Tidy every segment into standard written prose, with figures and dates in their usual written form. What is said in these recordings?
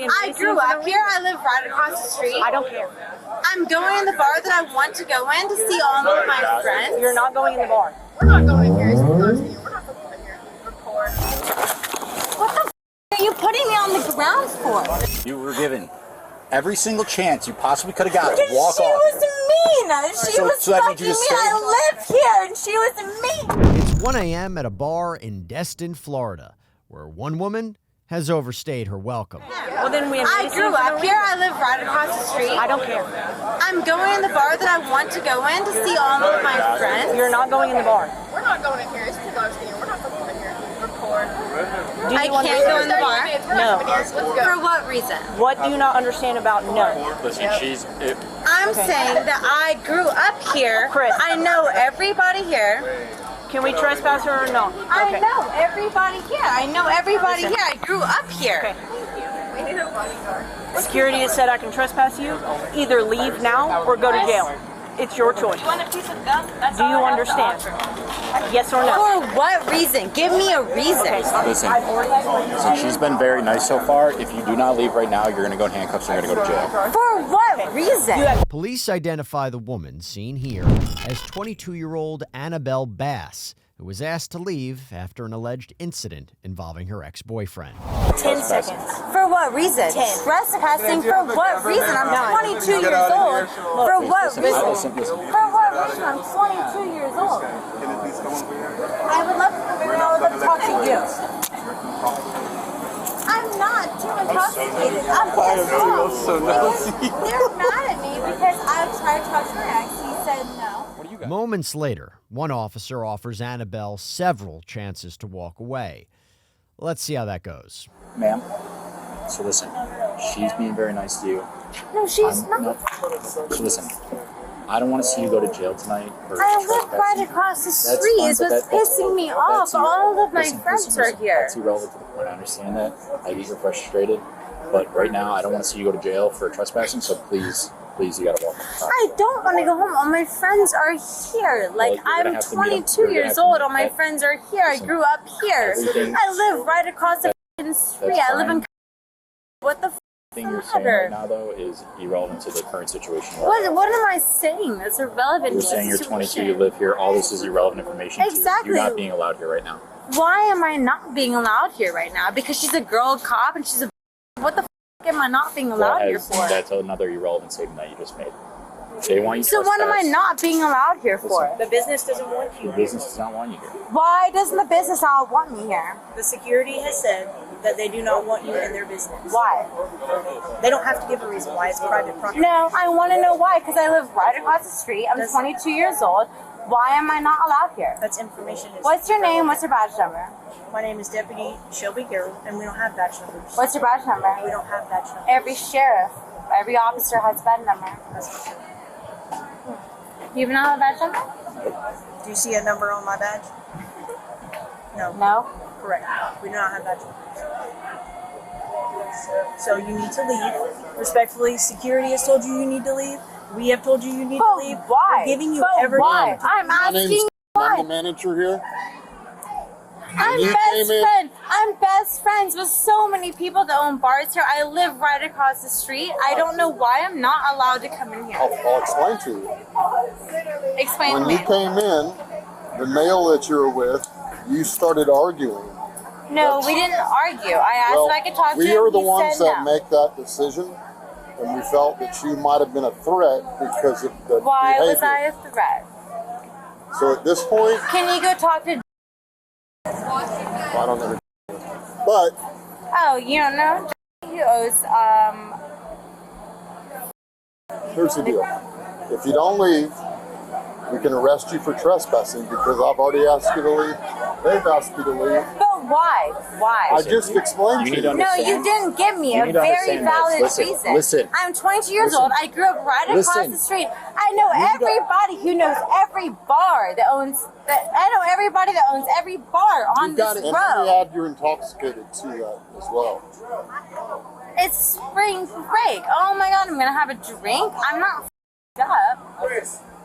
I grew up here. I live right across the street. I don't care. I'm going in the bar that I want to go in to see all of my friends. You're not going in the bar. We're not going in here. We're not going in here. Record. What the f are you putting me on the ground for? You were given every single chance you possibly could have got to walk she off. Was mean. She was fucking mean. I live here and she was mean. It's 1 a.m. at a bar in Destin, Florida, where one woman has overstayed her welcome. Well, then I grew up here. I live right across the street. I don't care. I'm going in the bar that I want to go in to see all of my friends. You're not going in the bar. We're not going in here. It's $2 in here. We're not going in here. Record. I can't go in the bar? No. For what reason? What do you not understand about no? Listen, I'm saying that I grew up here. Chris. I know everybody here. Can we trespass her or no? I know everybody here. I know everybody here. I grew up here. Okay. Security has said I can trespass you. Either leave now or go to jail. It's your choice. You want a piece of gum? Do you understand? Yes or no? For what reason? Give me a reason. listen, she's been very nice so far. If you do not leave right now, you're going to go in handcuffs and you're going to go to jail. For what reason? Police identify the woman seen here as 22-year-old Annabelle Bass, who was asked to leave after an alleged incident involving her ex-boyfriend. 10 seconds. For what reason? 10. Trespassing for what reason? I'm 22 years old. For what reason? For what reason? I'm 22 years old. I would love to talk to you. I'm not too intoxicated. I'm pissed off. They're mad at me because I tried to talk to my ex. He said no. Moments later, one officer offers Annabelle several chances to walk away. Let's see how that goes. Ma'am, so listen, she's being very nice to you. No, she's not. No, so listen, I don't want to see you go to jail tonight. I live right across the street. It's what's pissing me off. All of my friends are here. That's irrelevant to the point. I understand that. I get you're frustrated. But right now, I don't want to see you go to jail for trespassing, so please, you gotta walk. I don't want to go home. All my friends are here. Like, I'm 22 years old. All my friends are here. I grew up here. I live right across the street. I live in... What the f*** thing you're saying right now, though, is irrelevant to the current situation. What am I saying that's irrelevant? You're saying you're 22, you live here. All this is irrelevant information Exactly. to you. You're not being allowed here right now. Why am I not being allowed here right now? Because she's a girl cop and she's a... What the f*** am I not being allowed here for? That's another irrelevant statement that you just made. They want you to So what am I not being allowed here for? The business doesn't want you. The business does not want you here. Why doesn't the business not want me here? The security has said that they do not want you in their business. Why? They don't have to give a reason why. It's private property. No, I want to know why, because I live right across the street. I'm 22 years old. Why am I not allowed here? That's information. What's your name? What's your badge number? My name is Deputy Shelby Carroll, and we don't have badge numbers. What's your badge number? We don't have badge numbers. Every sheriff, every officer has a badge number. That's for sure. You even have a badge number? Do you see a number on my badge? No. No? Correct. We do not have badge numbers. So you need to leave. Respectfully, security has told you need to leave. We have told you need to leave. Why? We're giving you every time. I'm asking why. I'm the manager here. I'm best friends with so many people that own bars here. I live right across the street. I don't know why I'm not allowed to come in here. I'll explain to you. Explain to When me. you came in, the male that you were with, you started arguing. No, we didn't argue. I asked if I could talk to him. We are the He ones said that no. make that decision, and we felt that you might have been a threat because of the Why behavior. was I a threat? So at this point, Can you go talk to... I don't know. But Oh, you don't know? He owes, here's the deal. If you don't leave, we can arrest you for trespassing because I've already asked you to leave. They've asked you to leave. But why? Why? I just explained You to need you. to No, understand. you didn't give me You a need to very understand valid this. reason. Listen. I'm 22 years old. I grew up right across Listen. the street. I know everybody who knows every bar that owns. I know everybody that owns every bar on You've got this it. And let me road. add you're intoxicated to that as well. It's spring break. Oh my god, I'm gonna have a drink. I'm not f***ed up.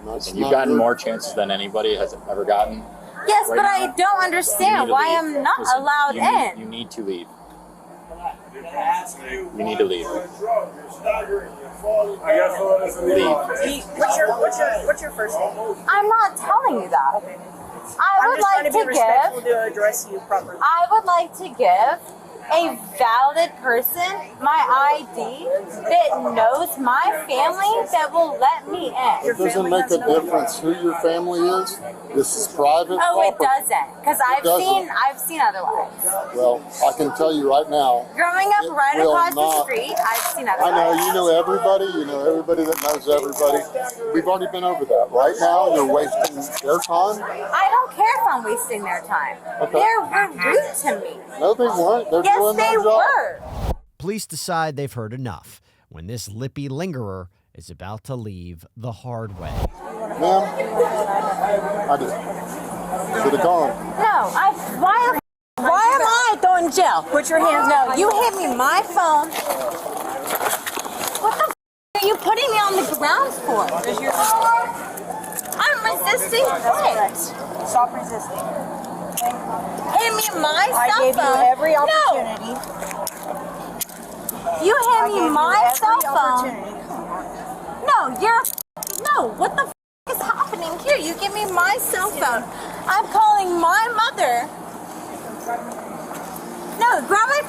That's And you've not gotten good. more chances than anybody has ever gotten. Yes, Right but now, I don't You understand need to why leave. I'm not Listen, allowed you in. need to leave. You need to leave. Leave. What's your first name? I'm not telling you that. I would like to be respectful to address you properly. I would like to give a valid person my ID that knows my family that will let me in. It doesn't make a difference who your family is. This is private Oh, it property. doesn't, because I've seen otherwise. Well, I can tell you right now. Growing up it right will across the not- street, I've seen I otherwise. know you know everybody. You know everybody that knows everybody. We've already been over that. Right now, you're wasting their time. I don't care if I'm wasting their time. Okay. They're rude to me. No, they weren't. They're Yes, doing they their job. were. Police decide they've heard enough when this lippy lingerer is about to leave the hard way. Ma'am, I did. Should have gone. No, why am I going to jail? Put your hands No, you hit me my phone. What the are you putting me on the ground for? I'm resisting what? Stop resisting. Hit me my I cell gave phone. you every opportunity. No, you hit me my cell phone. Opportunity. No, what the is happening here? You give me my cell phone. I'm calling my mother. No, grab my.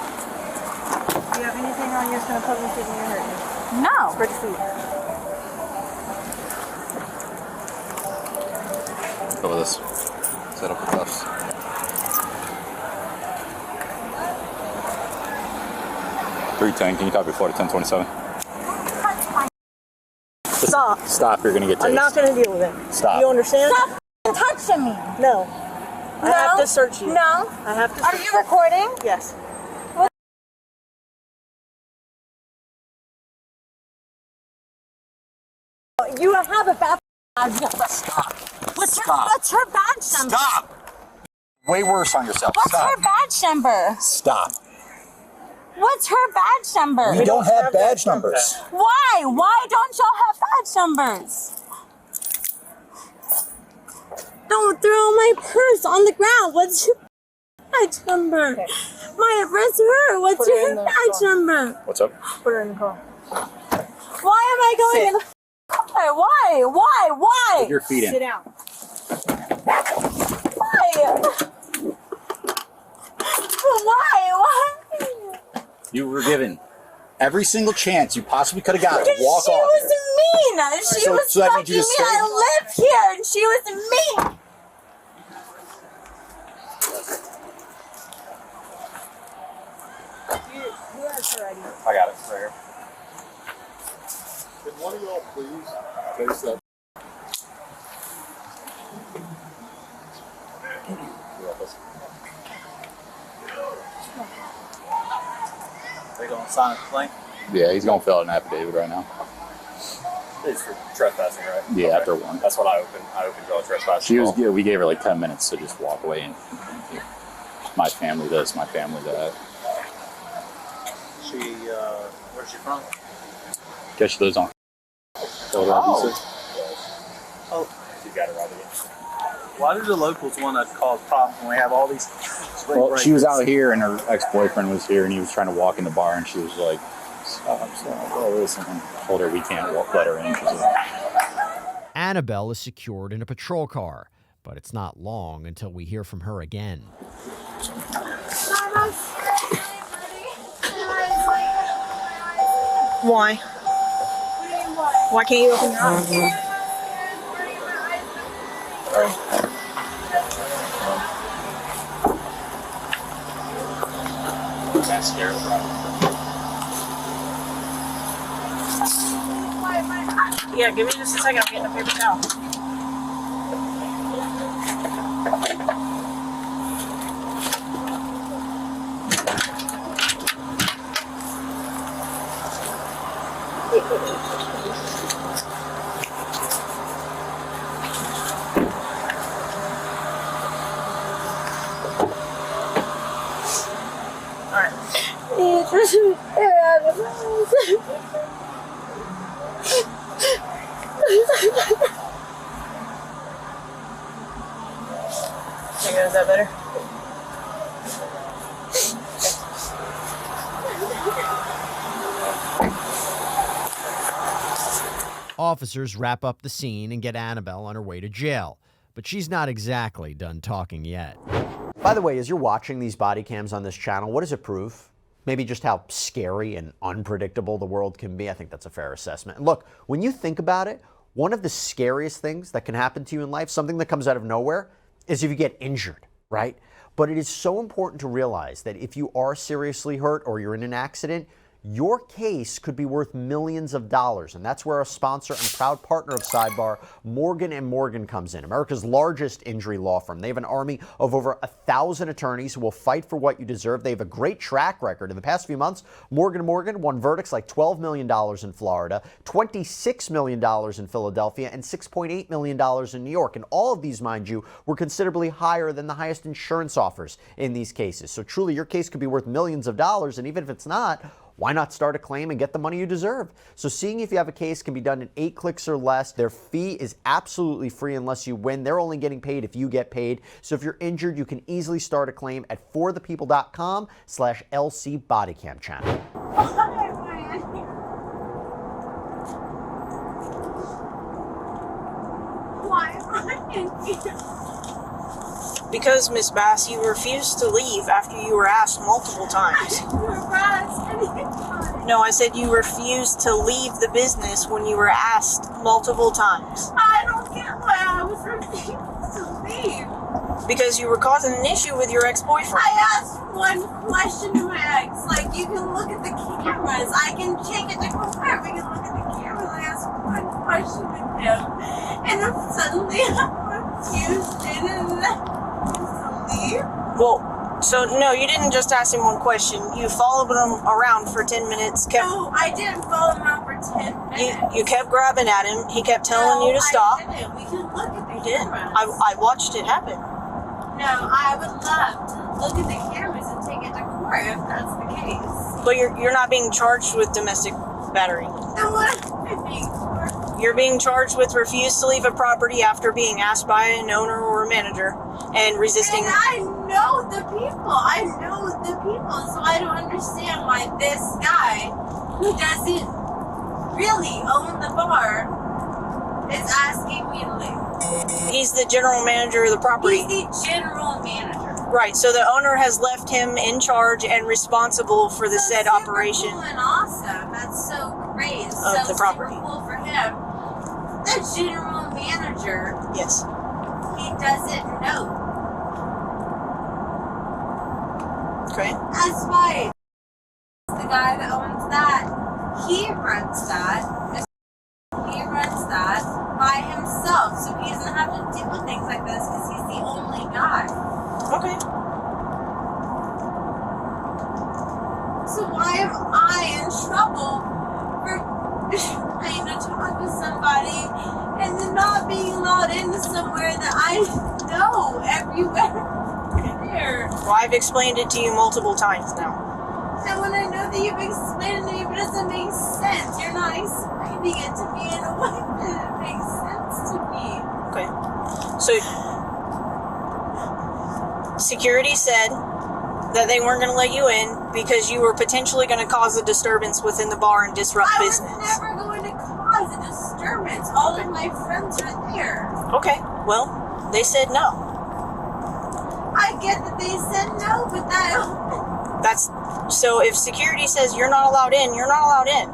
Do you have anything on you that's going to publicly give me your hurt? No. Spread your feet. Go with this. Set up the cuffs. $310. Can you copy 40 1027? Stop. Stop. You're gonna get tased. I'm not going to deal with it. Stop. You understand? Stop touching me. No. I have to search you. No. I have to Are search you recording? Yes. You have a bad badge number. Stop. What's her badge number? Stop. Way worse on yourself. What's Stop. her badge number? Stop. What's her badge number? We don't have badge numbers. Why? Why don't y'all have badge numbers? Don't throw my purse on the ground. What's your badge number? Okay. My address. What's Put it your in the badge car. number? What's up? Put her in the car. Why am I going in the car? Why? Put your feet in. Sit down. Why? You were given every single chance you possibly could have got to Because walk she off. was mean. She was so that fucking means you me. just stayed? I live here, and she was mean. Who has her ID? I got it right here. Can one of y'all please face that? They gonna sign a complaint? Yeah, he's gonna fill out an affidavit right now. It's for trespassing, right? Yeah, Okay. after one. That's what I opened. I opened y'all trespassing. She was. call. Yeah, we gave her like 10 minutes to just walk away and. My family this, my family that. She, where's she from? Guess she lives on. Oh, she's got it right again. Why do the locals want to cause problems when we have all these spring Well, she was breakers? out here and her ex-boyfriend was here and he was trying to walk in the bar and she was like, stop, all this. And I told her we can't let her in. She's like, Annabelle is secured in a patrol car, but it's not long until we hear from her again. Why? Why can't you open your eyes? mascara. Yeah, give me just a second. I'm getting a paper towel. Alright. Is that better? Officers wrap up the scene and get Annabelle on her way to jail. But she's not exactly done talking yet. By the way, as you're watching these body cams on this channel, what does it prove? Maybe just how scary and unpredictable the world can be. I think that's a fair assessment. And look, when you think about it, one of the scariest things that can happen to you in life, something that comes out of nowhere, is if you get injured, right? But it is so important to realize that if you are seriously hurt or you're in an accident, your case could be worth millions of dollars. And that's where our sponsor and proud partner of Sidebar, Morgan & Morgan, comes in. America's largest injury law firm. They have an army of over 1,000 attorneys who will fight for what you deserve. They have a great track record. In the past few months, Morgan & Morgan won verdicts like $12 million in Florida, $26 million in Philadelphia, and $6.8 million in New York. And all of these, mind you, were considerably higher than the highest insurance offers in these cases. So truly, your case could be worth millions of dollars. And even if it's not, why not start a claim and get the money you deserve? So seeing if you have a case can be done in 8 clicks or less. Their fee is absolutely free unless you win. They're only getting paid if you get paid. So if you're injured, you can easily start a claim at forthepeople.com/LC bodycam channel. Why am I in here? Because, Miss Bass, you refused to leave after you were asked multiple times. No, I said you refused to leave the business when you were asked multiple times. I don't get why I was refused to leave. Because you were causing an issue with your ex-boyfriend. I asked one question to my ex, like, you can look at the cameras. I can take it to court. We can look at the cameras. I asked one question with him, and then suddenly I'm refused to leave. Well, so no, you didn't just ask him one question. You followed him around for 10 minutes. No, I didn't follow him around for 10 minutes. You kept grabbing at him. He kept telling you to stop. I didn't. We can look at the You did. cameras. I watched it happen. No, I would love to look at the cameras and take it to court if that's the case. But you're not being charged with domestic battery. Then what am I being for? You're being charged with refuse to leave a property after being asked by an owner or a manager and resisting. And I know the people. So I don't understand why this guy, who doesn't really own the bar, is asking me to leave. He's the general manager of the property. He's the general manager. Right, so the owner has left him in charge and responsible for the said Super operation. Cool and awesome. That's so great. It's Of so the property. super cool for him. The general manager, Yes. he doesn't know. Okay. That's why the guy that owns that, he runs that. He runs that by himself, so he doesn't have to deal with things like this because he's the only guy. Okay. So why am I in trouble for trying to talk to somebody and then not being allowed into somewhere that I know everywhere there? Well, I've explained it to you multiple times now. And when I know that you've explained it to me, but it doesn't make sense. You're not explaining it to me in a way that makes sense to me. Okay. So, security said that they weren't going to let you in because you were potentially going to cause a disturbance within the bar and disrupt business. I was never going to cause a disturbance. All of my friends are there. Okay. Well, they said no. I get that they said no, but That's so if security says you're not allowed in, you're not allowed in.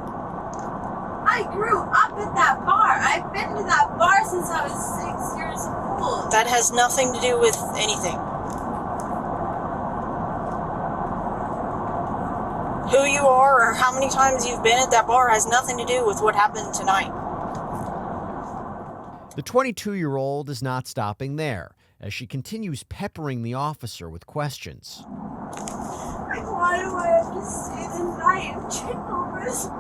I grew up at that bar. I've been to that bar since I was 6 years old. That has nothing to do with anything. Who you are or how many times you've been at that bar has nothing to do with what happened tonight. The 22-year-old is not stopping there, as she continues peppering the officer with questions. Like, why do I have to stay the night and check over something?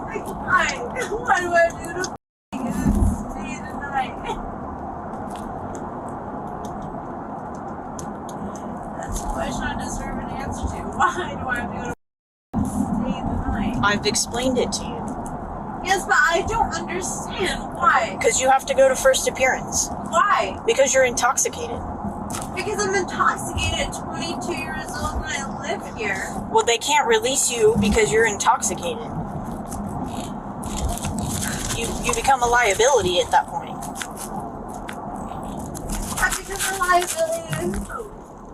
Like, why do I do to stay the night? Why do I have to go to stay the night? I've explained it to you. Yes, but I don't understand why. Because you have to go to first appearance. Why? Because you're intoxicated. Because I'm intoxicated at 22 years old and I live here. Well, they can't release you because you're intoxicated. You become a liability at that point. I become a liability to who?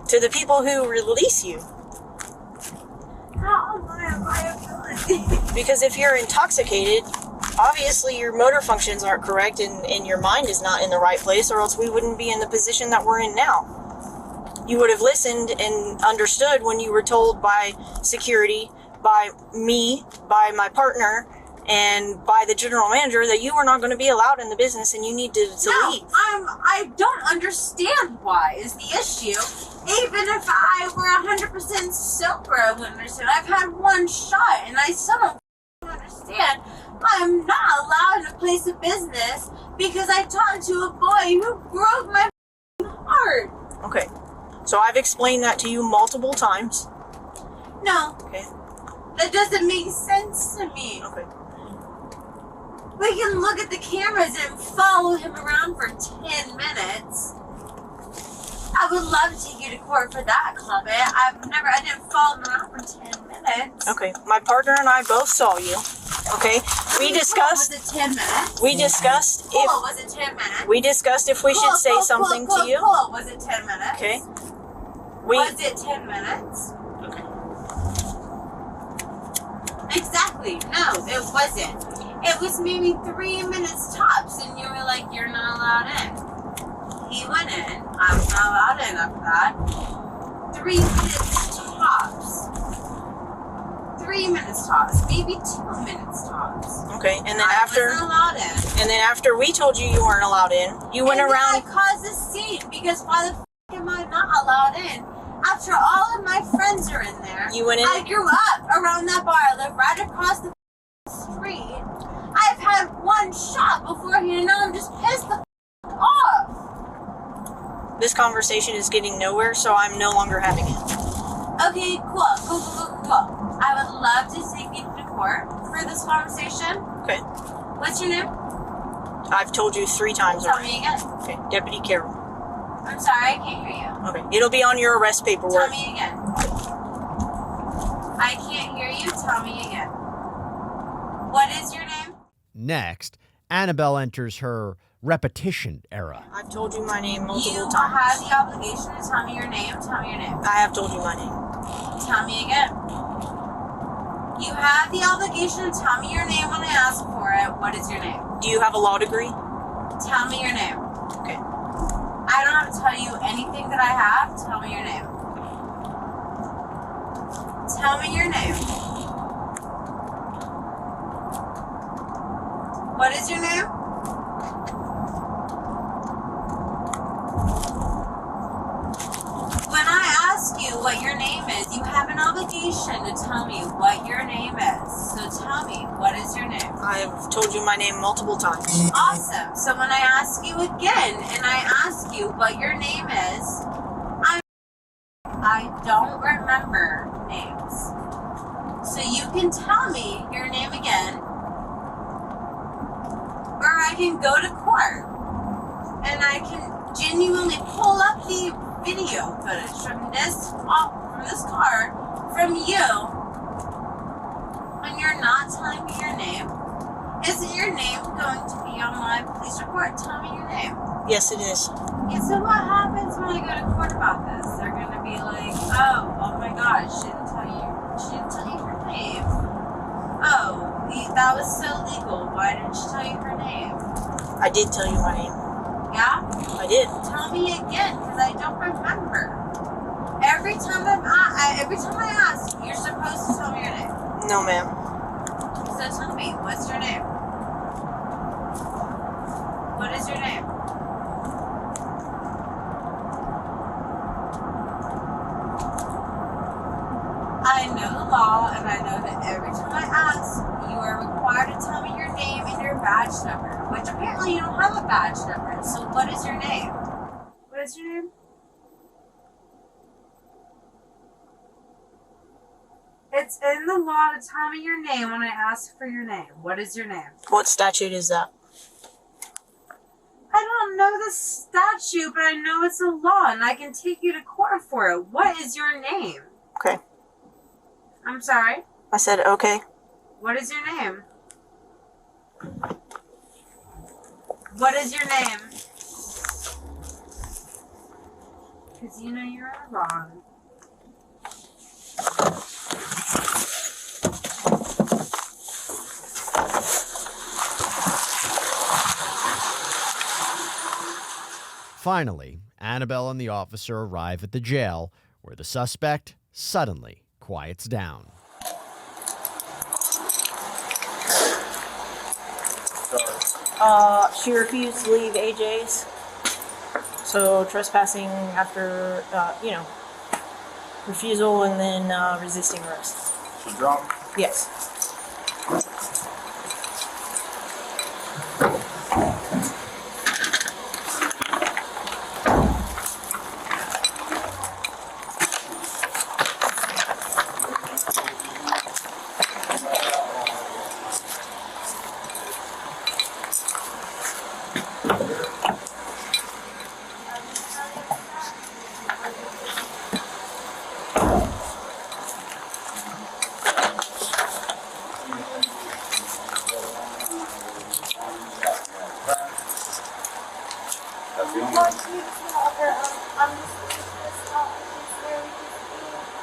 To the people who release you. How am I a liability? Because if you're intoxicated, obviously your motor functions aren't correct and your mind is not in the right place, or else we wouldn't be in the position that we're in now. You would have listened and understood when you were told by security, by me, by my partner, and by the general manager that you were not going to be allowed in the business and you need to leave. I don't understand why is the issue. Even if I were 100% sober, I wouldn't understand. I've had one shot and I still don't understand. I'm not allowed in a place of business because I talked to a boy who broke my heart. Okay. So I've explained that to you multiple times. No. Okay. That doesn't make sense to me. Okay. We can look at the cameras and follow him around for 10 minutes. I would love to take you to court for that comment. I didn't follow him around for 10 minutes. Okay. My partner and I both saw you. Okay. We discussed. Was it 10 minutes? We discussed if. Was it 10 minutes? We discussed if we should say something to you. Was it 10 minutes? Okay. Was it 10 minutes? Okay. Exactly. No, it wasn't. It was maybe 3 minutes tops, and you were like, "You're not allowed in." He went in. I was not allowed in after that. 3 minutes tops. 3 minutes tops. Maybe 2 minutes tops. Okay. And then I after. wasn't allowed in. And then after we told you weren't allowed in, you went and around. Then I caused a scene because why the f am I not allowed in? After all of my friends are in there. You went in. I grew up around that bar. I live right across the street. I've had one shot beforehand and now I'm just pissed the f off. This conversation is getting nowhere, so I'm no longer having it. Okay, cool. Cool. I would love to take you to court for this conversation. Okay. What's your name? I've told you 3 times Tell already. me again. Okay. Deputy Carroll. I'm sorry, I can't hear you. Okay. It'll be on your arrest Tell paperwork. me again. I can't hear you. Tell me again. What is your name? Next, Annabelle enters her repetition era. I've told you my name multiple You times. have the obligation to tell me your name. Tell me your name. I have told you my name. Tell me again. You have the obligation to tell me your name when I ask for it. What is your name? Do you have a law degree? Tell me your name. Okay. I don't have to tell you anything that I have. Tell me your name. Tell me your name. What is your name? When I ask you what your name is, you have an obligation to tell me what your name is. So tell me, what is your name? I have told you my name multiple times. Awesome. So when I ask you again, and I ask you what your name is, I don't remember names. So you can tell me your name again, or I can go to court, and I can genuinely pull up the video footage from this car, from you, and you're not telling me your name. Isn't your name going to be on my police report? Tell me your name. Yes, it is. Yeah, so what happens when I go to court about this? They're going to be like, oh my gosh, she didn't tell you her name. Oh, that was so legal. Why didn't she tell you her name? I did tell you my name. Yeah? I did. Tell me again, because I don't remember. Every time I ask, you're supposed to tell me your name. No, ma'am. So tell me, what's your name? What is your name? I know the law, and I know that every time I ask, you are required to tell me your name and your badge number, which apparently you don't have a badge number. So what is your name? What is your name? It's in the law to tell me your name when I ask for your name. What is your name? What statute is that? I don't know the statute, but I know it's a law, and I can take you to court for it. What is your name? Okay. I'm sorry? I said okay. What is your name? What is your name? Because you know you're wrong. Finally, Annabelle and the officer arrive at the jail, where the suspect suddenly quiets down. She refused to leave AJ's. So trespassing after, refusal and then resisting arrest. She drunk? Yes.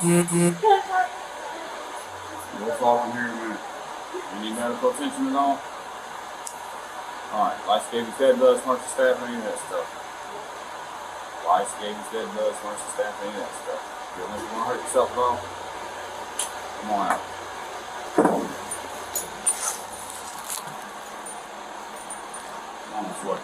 We'll follow him here in a minute. You need medical attention at all? Alright, life gave you fed blood, emergency staff, any of that stuff. Life gave you fed blood, emergency staff, any of that stuff. You don't think you want to hurt yourself at all? Come on out. Come on this way.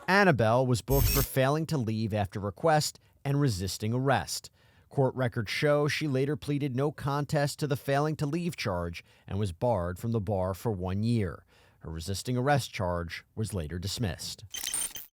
Annabelle was booked for failing to leave after request and resisting arrest. Court records show she later pleaded no contest to the failing to leave charge and was barred from the bar for 1 year. Her resisting arrest charge was later dismissed.